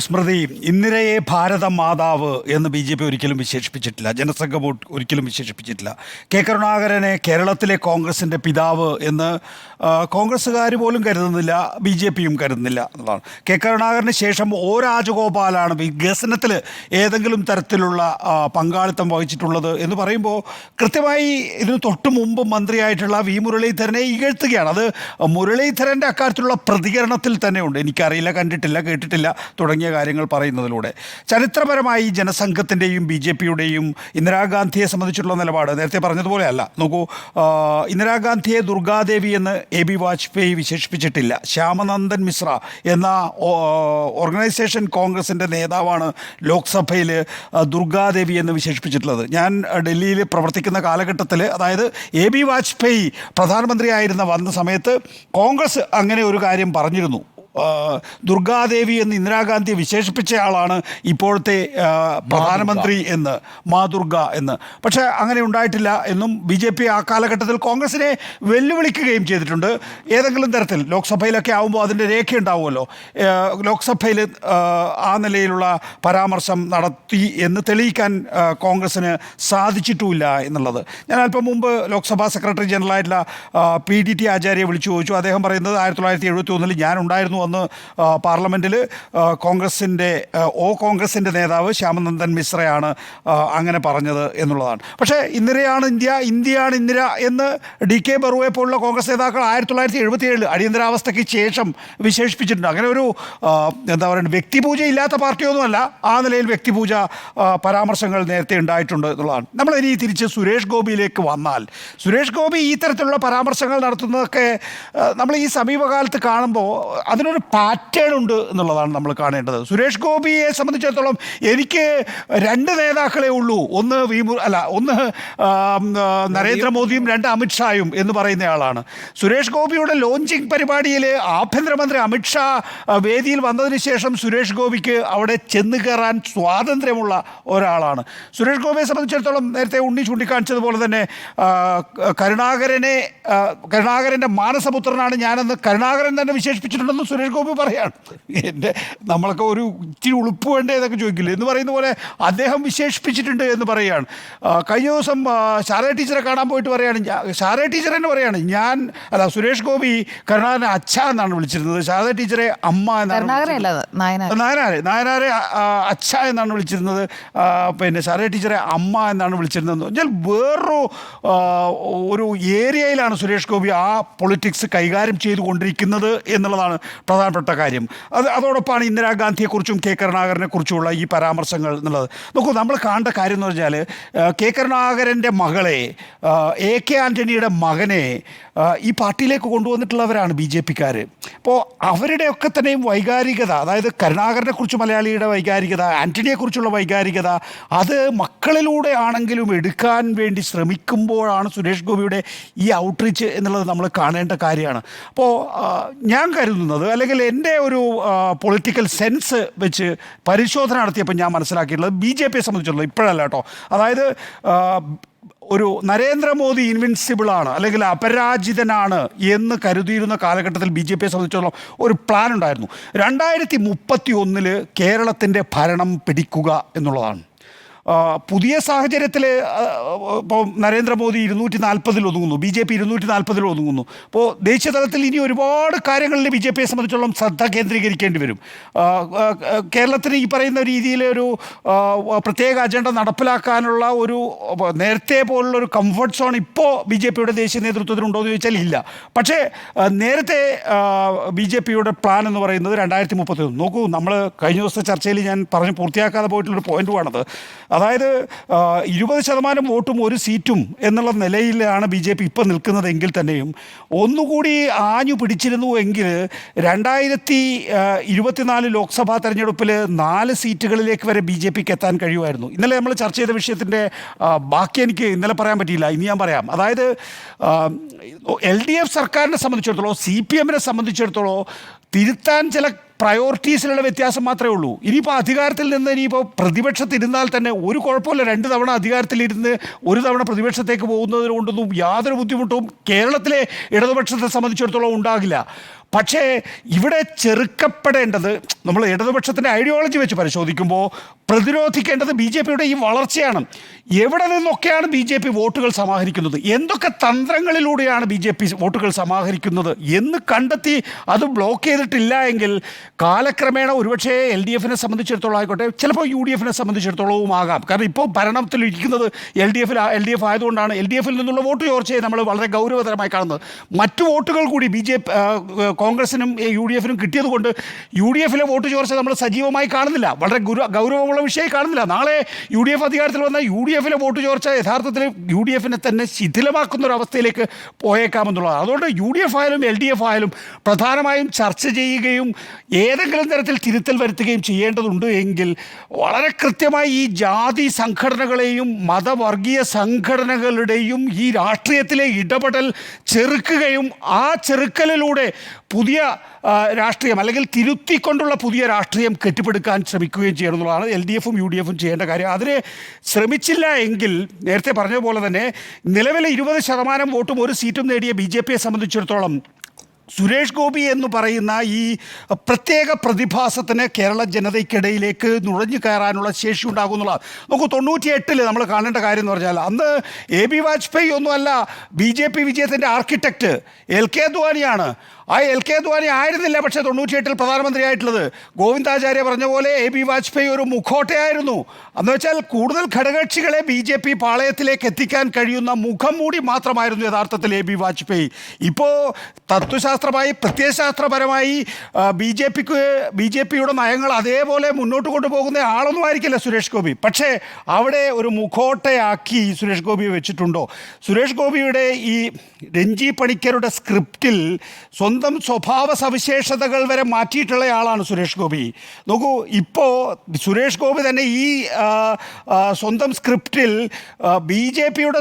സ്മൃതി, ഇന്ദിരയെ ഭാരത മാതാവ് എന്ന് BJP ഒരിക്കലും വിശേഷിപ്പിച്ചിട്ടില്ല, ജനസംഘം ഒരിക്കലും വിശേഷിപ്പിച്ചിട്ടില്ല. കെ കരുണാകരനെ കേരളത്തിലെ കോൺഗ്രസിൻ്റെ പിതാവ് എന്ന് കോൺഗ്രസ്സുകാർ പോലും കരുതുന്നില്ല, BJPയും കരുതുന്നില്ല എന്നുള്ളതാണ്. കെ കരുണാകരന് ശേഷം O രാജഗോപാലാണ് വികസനത്തിൽ ഏതെങ്കിലും തരത്തിലുള്ള പങ്കാളിത്തം വഹിച്ചിട്ടുള്ളത് എന്ന് പറയുമ്പോൾ കൃത്യമായി ഇതിന് തൊട്ട് മുമ്പ് മന്ത്രിയായിട്ടുള്ള V മുരളീധരനെ ഇകഴ്ത്തുകയാണ്. അത് മുരളീധരൻ്റെ അക്കാര്യത്തിലുള്ള പ്രതികരണത്തിൽ തന്നെയുണ്ട്. എനിക്കറിയില്ല, കണ്ടിട്ടില്ല, കേട്ടിട്ടില്ല തുടങ്ങിയ കാര്യങ്ങൾ പറയുന്നതിലൂടെ. ചരിത്രപരമായി ജനസംഘത്തിൻ്റെയും BJPയുടെയും ഇന്ദിരാഗാന്ധിയെ സംബന്ധിച്ചിട്ടുള്ള നിലപാട് നേരത്തെ പറഞ്ഞതുപോലെ അല്ല. നോക്കൂ, ഇന്ദിരാഗാന്ധിയെ ദുർഗാദേവി എന്ന് AB വാജ്പേയി വിശേഷിപ്പിച്ചിട്ടില്ല. ശ്യാമനന്ദൻ മിശ്ര എന്ന ഓർഗനൈസേഷൻ കോൺഗ്രസിൻ്റെ നേതാവാണ് ലോക്സഭയിൽ ദുർഗാദേവി എന്ന് വിശേഷിപ്പിച്ചിട്ടുള്ളത്. ഞാൻ ഡൽഹിയിൽ പ്രവർത്തിക്കുന്ന കാലഘട്ടത്തിൽ, അതായത് AB വാജ്പേയി പ്രധാനമന്ത്രിയായിരുന്ന വന്ന സമയത്ത് കോൺഗ്രസ് അങ്ങനെ ഒരു കാര്യം പറഞ്ഞിരുന്നു. ദുർഗാദേവി എന്ന് ഇന്ദിരാഗാന്ധിയെ വിശേഷിപ്പിച്ച ആളാണ് ഇപ്പോഴത്തെ പ്രധാനമന്ത്രി എന്ന്, മാതൃക എന്ന്. പക്ഷേ അങ്ങനെ ഉണ്ടായിട്ടില്ല എന്നും BJP ആ കാലഘട്ടത്തിൽ കോൺഗ്രസിനെ വെല്ലുവിളിക്കുകയും ചെയ്തിട്ടുണ്ട്. ഏതെങ്കിലും തരത്തിൽ ലോക്സഭയിലൊക്കെ ആകുമ്പോൾ അതിൻ്റെ രേഖയുണ്ടാവുമല്ലോ, ലോക്സഭയിൽ ആ നിലയിലുള്ള പരാമർശം നടത്തി എന്ന് തെളിയിക്കാൻ കോൺഗ്രസ്സിന് സാധിച്ചിട്ടുമില്ല എന്നുള്ളത്. ഞാൻ അല്പം മുമ്പ് ലോക്സഭാ സെക്രട്ടറി ജനറലായിട്ടുള്ള PDT ആചാര്യയെ വിളിച്ചു ചോദിച്ചു. അദ്ദേഹം പറയുന്നത് 1971 ഞാനുണ്ടായിരുന്നു അന്ന് പാർലമെൻറ്റിൽ. കോൺഗ്രസിൻ്റെ കോൺഗ്രസിൻ്റെ നേതാവ് ശ്യാമനന്ദൻ മിശ്രയാണ് അങ്ങനെ പറഞ്ഞത് എന്നുള്ളതാണ്. പക്ഷേ ഇന്ദിരയാണ് ഇന്ത്യ, ഇന്ത്യയാണ് ഇന്ദിര എന്ന് DK ബറുവെ പോലുള്ള കോൺഗ്രസ് നേതാക്കൾ 1977 അടിയന്തരാവസ്ഥയ്ക്ക് ശേഷം വിശേഷിപ്പിച്ചിട്ടുണ്ട്. അങ്ങനെ ഒരു എന്താ പറയുക, വ്യക്തിപൂജ ഇല്ലാത്ത പാർട്ടിയൊന്നുമല്ല. ആ നിലയിൽ വ്യക്തിപൂജ പരാമർശങ്ങൾ നേരത്തെ ഉണ്ടായിട്ടുണ്ട് എന്നുള്ളതാണ്. നമ്മൾ ഇനി തിരിച്ച് സുരേഷ് ഗോപിയിലേക്ക് വന്നാൽ, സുരേഷ് ഗോപി ഈ തരത്തിലുള്ള പരാമർശങ്ങൾ നടത്തുന്നതൊക്കെ നമ്മൾ ഈ സമീപകാലത്ത് കാണുമ്പോൾ അതിനൊരു പാറ്റേൺ ഉണ്ട് എന്നുള്ളതാണ് നമ്മൾ കാണേണ്ടത്. സുരേഷ് ഗോപിയെ സംബന്ധിച്ചിടത്തോളം എനിക്ക് 2 നേതാക്കളെ ഉള്ളൂ, ഒന്ന് ഒന്ന് നരേന്ദ്രമോദിയും 2 അമിത്ഷായും എന്ന് പറയുന്നയാളാണ്. സുരേഷ് ഗോപിയുടെ ലോഞ്ചിങ് പരിപാടിയിൽ ആഭ്യന്തരമന്ത്രി അമിത്ഷാ വേദിയിൽ വന്നതിന് ശേഷം സുരേഷ് ഗോപിക്ക് അവിടെ ചെന്ന് കയറാൻ സ്വാതന്ത്ര്യമുള്ള ഒരാളാണ്. സുരേഷ് ഗോപിയെ സംബന്ധിച്ചിടത്തോളം നേരത്തെ ഉണ്ണി ചൂണ്ടിക്കാണിച്ചതുപോലെ തന്നെ കരുണാകരൻ്റെ മാനസപുത്രനാണ് ഞാനെന്ന് കരുണാകരൻ തന്നെ വിശേഷിപ്പിച്ചിട്ടുണ്ടെന്ന് സുരേഷ് ഗോപി പറയാണ്. നമ്മളൊക്കെ ഒരു ഇച്ചിരി ഉളുപ്പ് വേണ്ടേ എന്നൊക്കെ ചോദിക്കില്ല എന്ന് പറയുന്ന പോലെ അദ്ദേഹം വിശേഷിപ്പിച്ചിട്ടുണ്ട് എന്ന് പറയുകയാണ്. കഴിഞ്ഞ ദിവസം ശാരദ ടീച്ചറെ കാണാൻ പോയിട്ട് പറയുകയാണ്, ശാരദ ടീച്ചർ തന്നെ പറയുകയാണ്, സുരേഷ് ഗോപി കരുണാകരനെ അച്ഛ എന്നാണ് വിളിച്ചിരുന്നത്, ശാരദ ടീച്ചറെ അമ്മ എന്നാണ്, നായനാരെ അച്ഛ എന്നാണ് വിളിച്ചിരുന്നത്, പിന്നെ ശാരദ ടീച്ചറെ അമ്മ എന്നാണ് വിളിച്ചിരുന്നത്. എന്നാൽ വേറൊരു ഒരു ഏരിയയിലാണ് സുരേഷ് ഗോപി ആ പൊളിറ്റിക്സ് കൈകാര്യം ചെയ്തുകൊണ്ടിരിക്കുന്നത് എന്നുള്ളതാണ് പ്രധാനപ്പെട്ട കാര്യം. അതോടൊപ്പമാണ് ഇന്ദിരാഗാന്ധിയെക്കുറിച്ചും കെ കരുണാകരനെ കുറിച്ചുമുള്ള ഈ പരാമർശങ്ങൾ എന്നുള്ളത്. നോക്കൂ, നമ്മൾ കാണേണ്ട കാര്യം എന്ന് പറഞ്ഞാൽ കെ കരുണാകരൻ്റെ മകളെ, AK ആൻ്റണിയുടെ മകനെ ഈ പാർട്ടിയിലേക്ക് കൊണ്ടുവന്നിട്ടുള്ളവരാണ് BJPക്കാർ. അപ്പോൾ അവരുടെയൊക്കെ തന്നെയും വൈകാരികത, അതായത് കരുണാകരനെക്കുറിച്ച് മലയാളിയുടെ വൈകാരികത, ആൻ്റണിയെക്കുറിച്ചുള്ള വൈകാരികത, അത് മക്കളിലൂടെ ആണെങ്കിലും എടുക്കാൻ വേണ്ടി ശ്രമിക്കുമ്പോഴാണ് സുരേഷ് ഗോപിയുടെ ഈ ഔട്ട്റീച്ച് എന്നുള്ളത് നമ്മൾ കാണേണ്ട കാര്യമാണ്. അപ്പോൾ ഞാൻ കരുതുന്നത്, അല്ലെങ്കിൽ എൻ്റെ ഒരു പൊളിറ്റിക്കൽ സെൻസ് വെച്ച് പരിശോധന നടത്തിയപ്പോൾ ഞാൻ മനസ്സിലാക്കിയിട്ടുള്ളത്, BJPയെ സംബന്ധിച്ചുള്ളത് ഇപ്പോഴല്ല കേട്ടോ, അതായത് ഒരു നരേന്ദ്രമോദി ഇൻവിൻസിബിളാണ് അല്ലെങ്കിൽ അപരാജിതനാണ് എന്ന് കരുതിയിരുന്ന കാലഘട്ടത്തിൽ BJPയെ സംബന്ധിച്ചിടത്തോളം ഒരു പ്ലാൻ ഉണ്ടായിരുന്നു. 2031 കേരളത്തിൻ്റെ ഭരണം പിടിക്കുക എന്നുള്ളതാണ്. പുതിയ സാഹചര്യത്തിൽ ഇപ്പോൾ നരേന്ദ്രമോദി 240 ഒതുങ്ങുന്നു, BJP 240 ഒതുങ്ങുന്നു. അപ്പോൾ ദേശീയ തലത്തിൽ ഇനി ഒരുപാട് കാര്യങ്ങളിൽ BJPയെ സംബന്ധിച്ചോളം ശ്രദ്ധ കേന്ദ്രീകരിക്കേണ്ടി വരും. കേരളത്തിന് ഈ പറയുന്ന രീതിയിൽ ഒരു പ്രത്യേക അജണ്ട നടപ്പിലാക്കാനുള്ള ഒരു നേരത്തെ പോലുള്ളൊരു കംഫർട്ട് സോൺ ഇപ്പോൾ BJPയുടെ ദേശീയ നേതൃത്വത്തിനുണ്ടോ എന്ന് ചോദിച്ചാൽ ഇല്ല. പക്ഷേ നേരത്തെ BJPയുടെ പ്ലാൻ എന്ന് പറയുന്നത് 2031. നോക്കൂ, നമ്മൾ കഴിഞ്ഞ ദിവസത്തെ ചർച്ചയിൽ ഞാൻ പറഞ്ഞ് പൂർത്തിയാക്കാതെ പോയിട്ടുള്ളൊരു പോയിൻ്റുമാണത്. അതായത് 20% വോട്ടും 1 സീറ്റും എന്നുള്ള നിലയിലാണ് BJP ഇപ്പം നിൽക്കുന്നതെങ്കിൽ തന്നെയും ഒന്നുകൂടി ആഞ്ഞു പിടിച്ചിരുന്നു എങ്കിൽ 2024 ലോക്സഭാ തെരഞ്ഞെടുപ്പിൽ 4 സീറ്റുകളിലേക്ക് വരെ BJPക്ക് എത്താൻ കഴിയുമായിരുന്നു. ഇന്നലെ നമ്മൾ ചർച്ച ചെയ്ത വിഷയത്തിൻ്റെ ബാക്കി എനിക്ക് ഇന്നലെ പറയാൻ പറ്റിയില്ല, ഇനി ഞാൻ പറയാം. അതായത് LDF സർക്കാരിനെ സംബന്ധിച്ചിടത്തോളം, CPMനെ സംബന്ധിച്ചിടത്തോളം തിരുത്താൻ ചില പ്രയോറിറ്റീസിലുള്ള വ്യത്യാസം മാത്രമേ ഉള്ളൂ. ഇനിയിപ്പോൾ അധികാരത്തിൽ നിന്ന് ഇനിയിപ്പോൾ പ്രതിപക്ഷത്തിരുന്നാൽ തന്നെ ഒരു കുഴപ്പമില്ല, 2 തവണ അധികാരത്തിലിരുന്ന് 1 തവണ പ്രതിപക്ഷത്തേക്ക് പോകുന്നതിന് കൊണ്ടൊന്നും യാതൊരു ബുദ്ധിമുട്ടും കേരളത്തിലെ ഇടതുപക്ഷത്തെ സംബന്ധിച്ചിടത്തോളം ഉണ്ടാകില്ല. പക്ഷേ ഇവിടെ ചെറുക്കപ്പെടേണ്ടത്, നമ്മൾ ഇടതുപക്ഷത്തിൻ്റെ ഐഡിയോളജി വെച്ച് പരിശോധിക്കുമ്പോൾ പ്രതിരോധിക്കേണ്ടത് ബി ജെ പിയുടെ ഈ വളർച്ചയാണ്. എവിടെ നിന്നൊക്കെയാണ് ബി ജെ പി വോട്ടുകൾ സമാഹരിക്കുന്നത്, എന്തൊക്കെ തന്ത്രങ്ങളിലൂടെയാണ് ബി ജെ പി വോട്ടുകൾ സമാഹരിക്കുന്നത് എന്ന് കണ്ടെത്തി അത് ബ്ലോക്ക് ചെയ്തിട്ടില്ല എങ്കിൽ കാലക്രമേണ ഒരുപക്ഷേ എൽ ഡി എഫിനെ സംബന്ധിച്ചിടത്തോളം ആയിക്കോട്ടെ, ചിലപ്പോൾ യു ഡി എഫിനെ സംബന്ധിച്ചിടത്തോളവും ആകാം. കാരണം ഇപ്പോൾ ഭരണത്തിലിരിക്കുന്നത് എൽ ഡി എഫ് ആയതുകൊണ്ടാണ് എൽ ഡി എഫിൽ നിന്നുള്ള വോട്ട് ചോർച്ചയെ നമ്മൾ വളരെ ഗൗരവതരമായി കാണുന്നത്. മറ്റു വോട്ടുകൾ കൂടി കോൺഗ്രസിനും യു ഡി എഫിനും കിട്ടിയതുകൊണ്ട് യു ഡി എഫിലെ വോട്ട് ചോർച്ച നമ്മൾ സജീവമായി കാണുന്നില്ല, വളരെ ഗൗരവമുള്ള വിഷയം കാണുന്നില്ല. നാളെ യു ഡി എഫ് അധികാരത്തിൽ വന്നാൽ യു ഡി എഫിലെ വോട്ട് ചോർച്ച യഥാർത്ഥത്തിൽ യു ഡി എഫിനെ തന്നെ ശിഥിലമാക്കുന്ന ഒരു അവസ്ഥയിലേക്ക് പോയേക്കാമെന്നുള്ളതാണ്. അതുകൊണ്ട് യു ഡി എഫ് ആയാലും എൽ ഡി എഫ് ആയാലും പ്രധാനമായും ചർച്ച ചെയ്യുകയും ഏതെങ്കിലും തരത്തിൽ തിരുത്തൽ വരുത്തുകയും ചെയ്യേണ്ടതുണ്ട് എങ്കിൽ വളരെ കൃത്യമായി ഈ ജാതി സംഘടനകളെയും മതവർഗീയ സംഘടനകളുടെയും ഈ രാഷ്ട്രീയത്തിലെ ഇടപെടൽ ചെറുക്കുകയും ആ ചെറുക്കലിലൂടെ പുതിയ രാഷ്ട്രീയം അല്ലെങ്കിൽ തിരുത്തിക്കൊണ്ടുള്ള പുതിയ രാഷ്ട്രീയം കെട്ടിപ്പടുക്കാൻ ശ്രമിക്കുകയും ചെയ്യണം എന്നുള്ളതാണ് എൽ ഡി എഫും യു ഡി എഫും ചെയ്യേണ്ട കാര്യം. അതിന് ശ്രമിച്ചില്ല എങ്കിൽ നേരത്തെ പറഞ്ഞതുപോലെ തന്നെ നിലവിലെ 20% വോട്ടും ഒരു സീറ്റും നേടിയ ബി ജെ പിയെ സംബന്ധിച്ചിടത്തോളം സുരേഷ് ഗോപി എന്ന് പറയുന്ന ഈ പ്രത്യേക പ്രതിഭാസത്തിന് കേരള ജനതയ്ക്കിടയിലേക്ക് നുഴഞ്ഞു കയറാനുള്ള ശേഷി ഉണ്ടാകുന്നുള്ളതാണ്. നമുക്ക് 98 നമ്മൾ കാണേണ്ട കാര്യം എന്ന് പറഞ്ഞാൽ അന്ന് എ ബി വാജ്പേയി ഒന്നുമല്ല ബി ജെ പി വിജയത്തിൻ്റെ ആർക്കിടെക്റ്റ്, എൽ കെ അദ്വാനിയാണ്. ആ എൽ കെ അദ്വാനി ആയിരുന്നില്ല പക്ഷേ 98 പ്രധാനമന്ത്രിയായിട്ടുള്ളത്. ഗോവിന്ദാചാര്യ പറഞ്ഞ പോലെ എ ബി വാജ്പേയി ഒരു മുഖോട്ടയായിരുന്നു. എന്ന് വെച്ചാൽ കൂടുതൽ ഘടകകക്ഷികളെ ബി ജെ പി പാളയത്തിലേക്ക് എത്തിക്കാൻ കഴിയുന്ന മുഖം മൂടി മാത്രമായിരുന്നു യഥാർത്ഥത്തിൽ എ ബി വാജ്പേയി. ഇപ്പോൾ തത്വശാസ്ത്രമായി പ്രത്യയശാസ്ത്രപരമായി ബി ജെ പിയുടെ നയങ്ങൾ അതേപോലെ മുന്നോട്ട് കൊണ്ടുപോകുന്ന ആളൊന്നും ആയിരിക്കില്ല സുരേഷ് ഗോപി. പക്ഷേ അവിടെ ഒരു മുഖോട്ടയാക്കി സുരേഷ് ഗോപിയെ വെച്ചിട്ടുണ്ടോ? സുരേഷ് ഗോപിയുടെ ഈ രഞ്ജി പണിക്കരുടെ സ്ക്രിപ്റ്റിൽ സ്വന്തം സ്വഭാവ സവിശേഷതകൾ വരെ മാറ്റിയിട്ടുള്ള ആളാണ് സുരേഷ് ഗോപി. നോക്കൂ, ഇപ്പോൾ സുരേഷ് ഗോപി തന്നെ ഈ സ്വന്തം സ്ക്രിപ്റ്റിൽ ബി ജെ പിയുടെ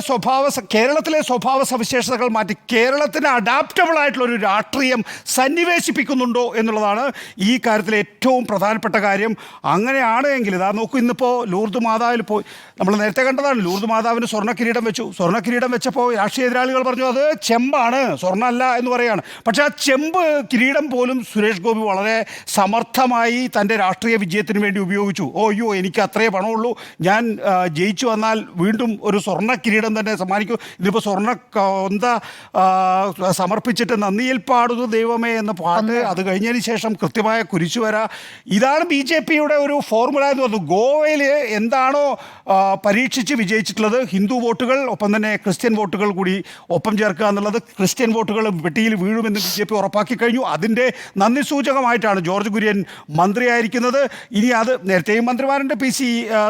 കേരളത്തിലെ സ്വഭാവ സവിശേഷതകൾ മാറ്റി കേരളത്തിന് അഡാപ്റ്റബിൾ ആയിട്ടുള്ളൊരു രാഷ്ട്രീയം സന്നിവേശിപ്പിക്കുന്നുണ്ടോ എന്നുള്ളതാണ് ഈ കാര്യത്തിലെ ഏറ്റവും പ്രധാനപ്പെട്ട കാര്യം. അങ്ങനെയാണ് എങ്കിൽ ഇതാ നോക്കൂ, ഇന്നിപ്പോൾ ലൂർദ് മാതാവിൽ പോയി നമ്മൾ നേരത്തെ കണ്ടതാണ്, ലൂർദ് മാതാവിന് സ്വർണ്ണക്കിരീടം വെച്ചു. സ്വർണ്ണക്കിരീടം വെച്ചപ്പോൾ രാഷ്ട്രീയ എതിരാളികൾ പറഞ്ഞു അത് ചെമ്പാണ്, സ്വർണ്ണമല്ല എന്ന് പറയുകയാണ്. പക്ഷേ ആ ചെമ്പ് കിരീടം പോലും സുരേഷ് ഗോപി വളരെ സമർത്ഥമായി തൻ്റെ രാഷ്ട്രീയ വിജയത്തിന് വേണ്ടി ഉപയോഗിച്ചു. അയ്യോ എനിക്ക് അത്രേ പണമുള്ളൂ, ഞാൻ ജയിച്ചു വന്നാൽ വീണ്ടും ഒരു സ്വർണ്ണ കിരീടം തന്നെ സമ്മാനിക്കും, ഇതിപ്പോൾ സ്വർണ്ണ എന്താ സമർപ്പിച്ചിട്ട് നന്ദിയിൽ പാടുന്നു ദൈവമേ എന്ന പാട്ട്, അത് കഴിഞ്ഞതിന് ശേഷം കൃത്യമായ കുരിശുവര. ഇതാണ് ബി ജെ പിയുടെ ഒരു ഫോർമുല എന്ന് പറഞ്ഞു. ഗോവയിൽ എന്താണോ പരീക്ഷിച്ച് വിജയിച്ചിട്ടുള്ളത്, ഹിന്ദു വോട്ടുകൾ ഒപ്പം തന്നെ ക്രിസ്ത്യൻ വോട്ടുകൾ കൂടി ഒപ്പം ചേർക്കുക എന്നുള്ളത്, ക്രിസ്ത്യൻ വോട്ടുകൾ വെട്ടിയിൽ വീഴുമെന്ന് ബി ജെ പി ഉറപ്പാക്കി കഴിഞ്ഞു. അതിൻ്റെ നന്ദി സൂചകമായിട്ടാണ് ജോർജ് കുര്യൻ മന്ത്രിയായിരിക്കുന്നത്. ഇനി അത് നേരത്തെയും മന്ത്രിമാരുണ്ട്, പി സി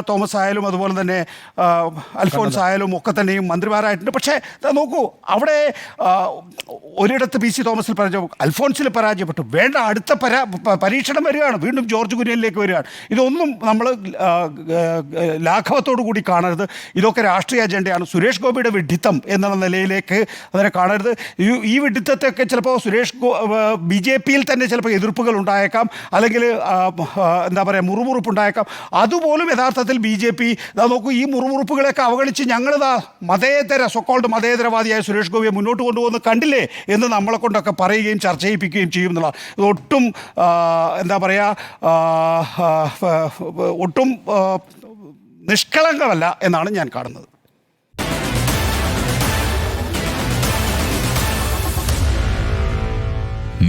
തോമസ് ആയാലും അതുപോലെ തന്നെ അൽഫോൺസ് ആയാലും ഒക്കെ തന്നെയും മന്ത്രിമാരായിട്ടുണ്ട്. പക്ഷേ നോക്കൂ, അവിടെ ഒരിടത്ത് പി സി തോമസിൽ അൽഫോൺസിൽ പരാജയപ്പെട്ടു. വേണ്ട, അടുത്ത പരീക്ഷണം വരികയാണ്, വീണ്ടും ജോർജ് കുര്യനിലേക്ക് വരികയാണ്. ഇതൊന്നും നമ്മൾ ലാഘവത്തോടു കൂടി കാണരുത്. ഇതൊക്കെ രാഷ്ട്രീയ അജണ്ടയാണ്. സുരേഷ് ഗോപിയുടെ വിഡ്ഢിത്തം എന്നുള്ള നിലയിലേക്ക് അതിനെ കാണരുത്. ഈ വിഡ്ഢിത്തത്തെയൊക്കെ ചിലപ്പോൾ ബി ജെ പിയിൽ തന്നെ ചിലപ്പോൾ എതിർപ്പുകൾ ഉണ്ടായേക്കാം, അല്ലെങ്കിൽ എന്താ പറയുക മുറുമുറുപ്പുണ്ടായേക്കാം. അതുപോലും യഥാർത്ഥത്തിൽ ബി ജെ പി നോക്കൂ, ഈ മുറുമുറുപ്പുകളെയൊക്കെ അവഗണിച്ച് ഞങ്ങളിതാ സോക്കോൾഡ് മതേതരവാദിയായ സുരേഷ് ഗോപിയെ മുന്നോട്ട് കൊണ്ടുപോകുന്നത് കണ്ടില്ലേ എന്ന് നമ്മളെ കൊണ്ടൊക്കെ പറയുകയും ചർച്ച ചെയ്യിപ്പിക്കുകയും ചെയ്യും എന്നുള്ള ഇതൊട്ടും എന്താ പറയുക ഒട്ടും നിഷ്കളങ്കമല്ല എന്നാണ് ഞാൻ കാണുന്നത്.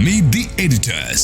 Meet the editors.